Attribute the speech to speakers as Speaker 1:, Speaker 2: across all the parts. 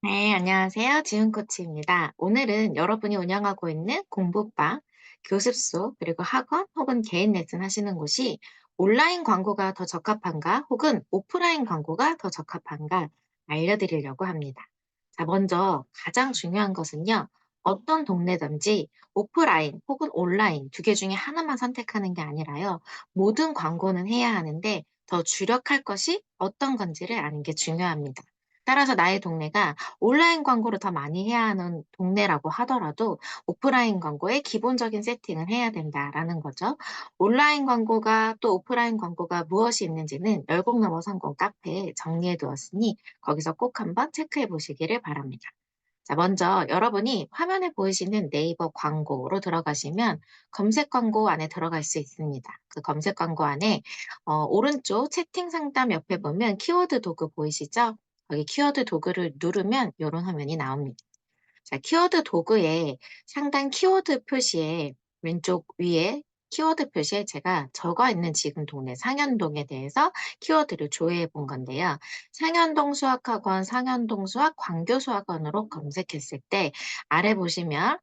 Speaker 1: 네, 안녕하세요. 지훈 코치입니다. 오늘은 여러분이 운영하고 있는 공부방, 교습소, 그리고 학원 혹은 개인 레슨 하시는 곳이 온라인 광고가 더 적합한가 혹은 오프라인 광고가 더 적합한가 알려드리려고 합니다. 자, 먼저 가장 중요한 것은요. 어떤 동네든지 오프라인 혹은 온라인 두 개 중에 하나만 선택하는 게 아니라요. 모든 광고는 해야 하는데 더 주력할 것이 어떤 건지를 아는 게 중요합니다. 따라서 나의 동네가 온라인 광고를 더 많이 해야 하는 동네라고 하더라도 오프라인 광고에 기본적인 세팅을 해야 된다라는 거죠. 온라인 광고가 또 오프라인 광고가 무엇이 있는지는 열공 넘어 성공 카페에 정리해 두었으니 거기서 꼭 한번 체크해 보시기를 바랍니다. 자, 먼저 여러분이 화면에 보이시는 네이버 광고로 들어가시면 검색 광고 안에 들어갈 수 있습니다. 그 검색 광고 안에 오른쪽 채팅 상담 옆에 보면 키워드 도구 보이시죠? 거기 키워드 도구를 누르면 이런 화면이 나옵니다. 자, 키워드 도구에 상단 키워드 표시에 왼쪽 위에 키워드 표시에 제가 적어 있는 지금 동네 상현동에 대해서 키워드를 조회해 본 건데요. 상현동 수학학원, 상현동 수학, 광교 수학원으로 검색했을 때 아래 보시면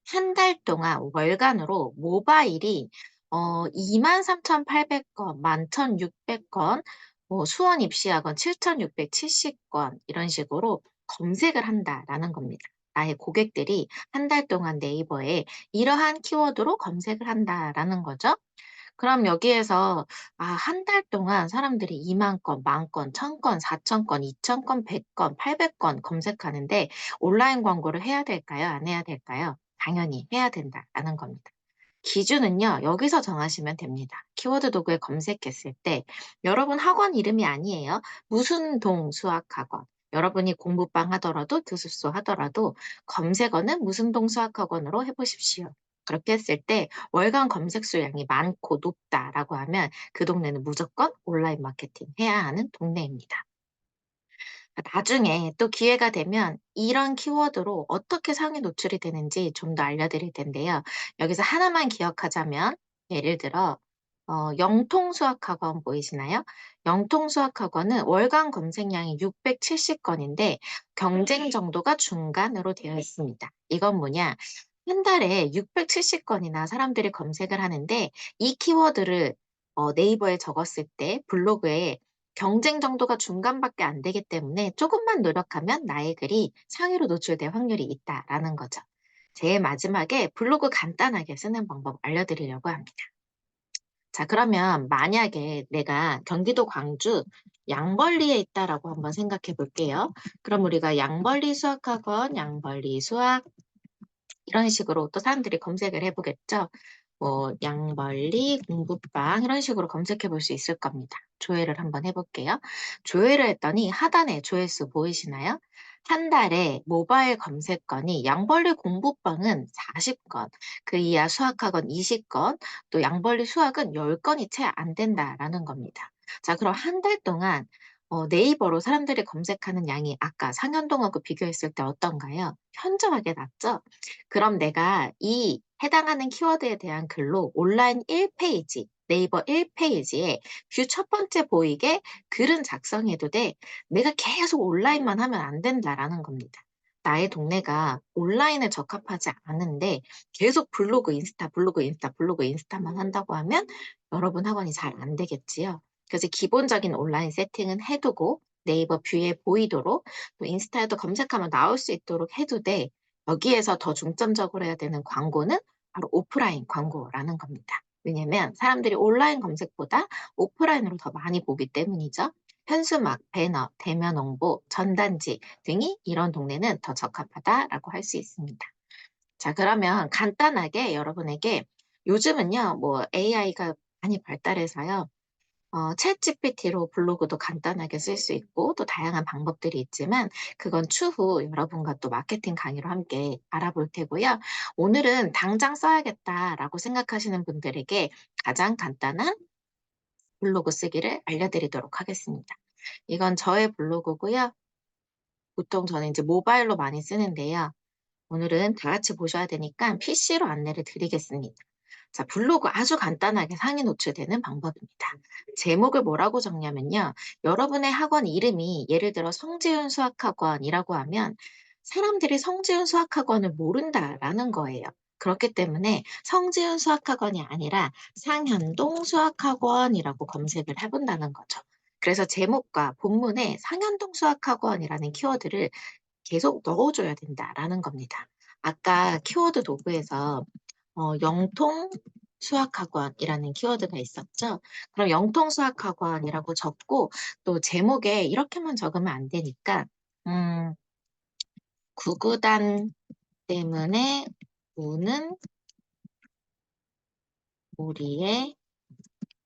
Speaker 1: 한 달 동안 월간으로 모바일이 23,800건, 11,600건, 뭐 수원 입시학원 7,670건 이런 식으로 검색을 한다라는 겁니다. 나의 고객들이 한 달 동안 네이버에 이러한 키워드로 검색을 한다라는 거죠. 그럼 여기에서 한 달 동안 사람들이 2만 건, 10,000 건, 1,000 건, 4,000 건, 2,000 건, 100 건, 800건 검색하는데 온라인 광고를 해야 될까요? 안 해야 될까요? 당연히 해야 된다라는 겁니다. 기준은요, 여기서 정하시면 됩니다. 키워드 도구에 검색했을 때, 여러분 학원 이름이 아니에요. 무슨 동 수학학원. 여러분이 공부방 하더라도 교습소 하더라도 검색어는 무슨 동 수학학원으로 해보십시오. 그렇게 했을 때 월간 검색 수량이 많고 높다라고 하면 그 동네는 무조건 온라인 마케팅 해야 하는 동네입니다. 나중에 또 기회가 되면 이런 키워드로 어떻게 상위 노출이 되는지 좀 더 알려드릴 텐데요. 여기서 하나만 기억하자면 예를 들어 영통수학학원 보이시나요? 영통수학학원은 월간 검색량이 670건인데 경쟁 정도가 중간으로 되어 있습니다. 이건 뭐냐? 한 달에 670건이나 사람들이 검색을 하는데 이 키워드를 네이버에 적었을 때 블로그에 경쟁 정도가 중간밖에 안 되기 때문에 조금만 노력하면 나의 글이 상위로 노출될 확률이 있다라는 거죠. 제일 마지막에 블로그 간단하게 쓰는 방법 알려드리려고 합니다. 자, 그러면 만약에 내가 경기도 광주 양벌리에 있다라고 한번 생각해 볼게요. 그럼 우리가 양벌리 수학학원, 양벌리 수학 이런 식으로 또 사람들이 검색을 해보겠죠. 뭐 양벌리 공부방 이런 식으로 검색해 볼 수 있을 겁니다. 조회를 한번 해볼게요. 조회를 했더니 하단에 조회수 보이시나요? 한 달에 모바일 검색건이 양벌리 공부방은 40건, 그 이하 수학학원 20건, 또 양벌리 수학은 10건이 채 안 된다라는 겁니다. 자, 그럼 한 달 동안 네이버로 사람들이 검색하는 양이 아까 상현동하고 비교했을 때 어떤가요? 현저하게 낮죠? 그럼 내가 이 해당하는 키워드에 대한 글로 온라인 1페이지, 네이버 1페이지에 뷰 첫 번째 보이게 글은 작성해도 돼. 내가 계속 온라인만 하면 안 된다라는 겁니다. 나의 동네가 온라인에 적합하지 않은데 계속 블로그, 인스타, 블로그, 인스타, 블로그, 인스타만 한다고 하면 여러분 학원이 잘 안 되겠지요. 그래서 기본적인 온라인 세팅은 해두고 네이버 뷰에 보이도록 또 인스타에도 검색하면 나올 수 있도록 해도 돼. 여기에서 더 중점적으로 해야 되는 광고는 바로 오프라인 광고라는 겁니다. 왜냐면 사람들이 온라인 검색보다 오프라인으로 더 많이 보기 때문이죠. 현수막, 배너, 대면 홍보, 전단지 등이 이런 동네는 더 적합하다라고 할 수 있습니다. 자, 그러면 간단하게 여러분에게 요즘은요, 뭐 AI가 많이 발달해서요. 챗GPT로 블로그도 간단하게 쓸 수 있고 또 다양한 방법들이 있지만 그건 추후 여러분과 또 마케팅 강의로 함께 알아볼 테고요. 오늘은 당장 써야겠다라고 생각하시는 분들에게 가장 간단한 블로그 쓰기를 알려드리도록 하겠습니다. 이건 저의 블로그고요. 보통 저는 이제 모바일로 많이 쓰는데요. 오늘은 다 같이 보셔야 되니까 PC로 안내를 드리겠습니다. 자, 블로그 아주 간단하게 상위 노출되는 방법입니다. 제목을 뭐라고 적냐면요. 여러분의 학원 이름이 예를 들어 성지윤 수학학원이라고 하면 사람들이 성지윤 수학학원을 모른다라는 거예요. 그렇기 때문에 성지윤 수학학원이 아니라 상현동 수학학원이라고 검색을 해본다는 거죠. 그래서 제목과 본문에 상현동 수학학원이라는 키워드를 계속 넣어줘야 된다라는 겁니다. 아까 키워드 도구에서 영통 수학학원이라는 키워드가 있었죠. 그럼 영통 수학학원이라고 적고 또 제목에 이렇게만 적으면 안 되니까 음, 구구단 때문에 우는 우리의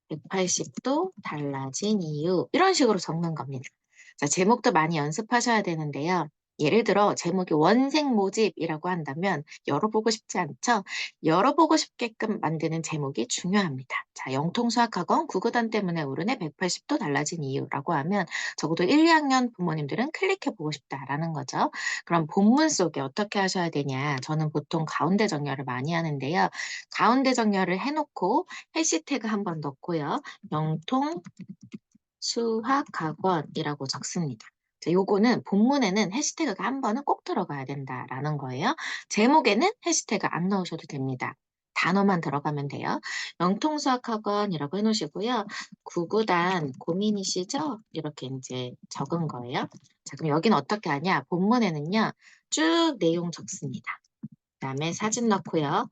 Speaker 1: 180도 달라진 이유 이런 식으로 적는 겁니다. 자, 제목도 많이 연습하셔야 되는데요. 예를 들어 제목이 원생 모집이라고 한다면 열어보고 싶지 않죠? 열어보고 싶게끔 만드는 제목이 중요합니다. 자, 영통수학학원 구구단 때문에 오르네 180도 달라진 이유라고 하면 적어도 1, 2학년 부모님들은 클릭해보고 싶다라는 거죠. 그럼 본문 속에 어떻게 하셔야 되냐? 저는 보통 가운데 정렬을 많이 하는데요. 가운데 정렬을 해놓고 해시태그 한번 넣고요. 영통 수학학원이라고 적습니다. 자, 요거는 본문에는 해시태그가 한 번은 꼭 들어가야 된다라는 거예요. 제목에는 해시태그 안 넣으셔도 됩니다. 단어만 들어가면 돼요. 영통수학학원이라고 해놓으시고요. 구구단 고민이시죠? 이렇게 이제 적은 거예요. 자, 그럼 여기는 어떻게 하냐? 본문에는요. 쭉 내용 적습니다. 그다음에 사진 넣고요.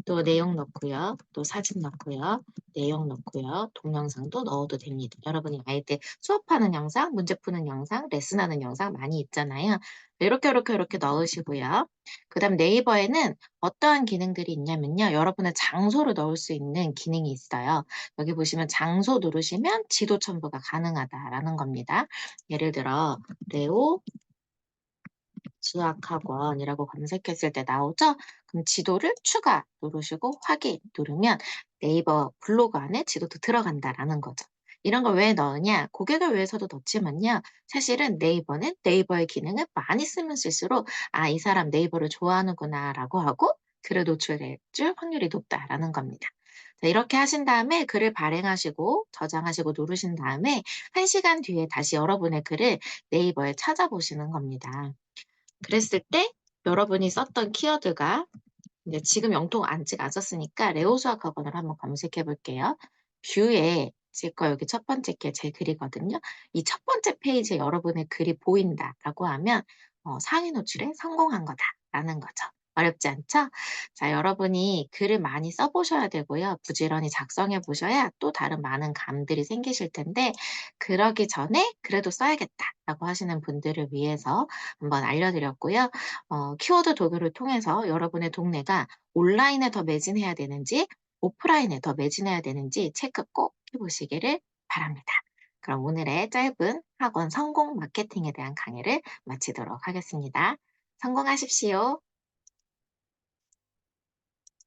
Speaker 1: 또 내용 넣고요. 또 사진 넣고요. 내용 넣고요. 동영상도 넣어도 됩니다. 여러분이 아이들 수업하는 영상, 문제 푸는 영상, 레슨하는 영상 많이 있잖아요. 이렇게 넣으시고요. 그다음 네이버에는 어떠한 기능들이 있냐면요. 여러분의 장소를 넣을 수 있는 기능이 있어요. 여기 보시면 장소 누르시면 지도 첨부가 가능하다라는 겁니다. 예를 들어 레오 수학학원이라고 검색했을 때 나오죠? 그럼 지도를 추가 누르시고 확인 누르면 네이버 블로그 안에 지도도 들어간다라는 거죠. 이런 걸 왜 넣으냐? 고객을 위해서도 넣지만요. 사실은 네이버는 네이버의 기능을 많이 쓰면 쓸수록 아, 이 사람 네이버를 좋아하는구나 라고 하고 글을 노출될 줄 확률이 높다라는 겁니다. 자, 이렇게 하신 다음에 글을 발행하시고 저장하시고 누르신 다음에 1시간 뒤에 다시 여러분의 글을 네이버에 찾아보시는 겁니다. 그랬을 때 여러분이 썼던 키워드가 이제 지금 영통 아직 안 썼으니까 레오 수학학원을 한번 검색해 볼게요. 뷰에 제 거 여기 첫 번째 게 제 글이거든요. 이 첫 번째 페이지에 여러분의 글이 보인다라고 하면 상위 노출에 성공한 거다라는 거죠. 어렵지 않죠? 자, 여러분이 글을 많이 써보셔야 되고요. 부지런히 작성해 보셔야 또 다른 많은 감들이 생기실 텐데 그러기 전에 그래도 써야겠다라고 하시는 분들을 위해서 한번 알려드렸고요. 키워드 도구를 통해서 여러분의 동네가 온라인에 더 매진해야 되는지 오프라인에 더 매진해야 되는지 체크 꼭 해보시기를 바랍니다. 그럼 오늘의 짧은 학원 성공 마케팅에 대한 강의를 마치도록 하겠습니다. 성공하십시오.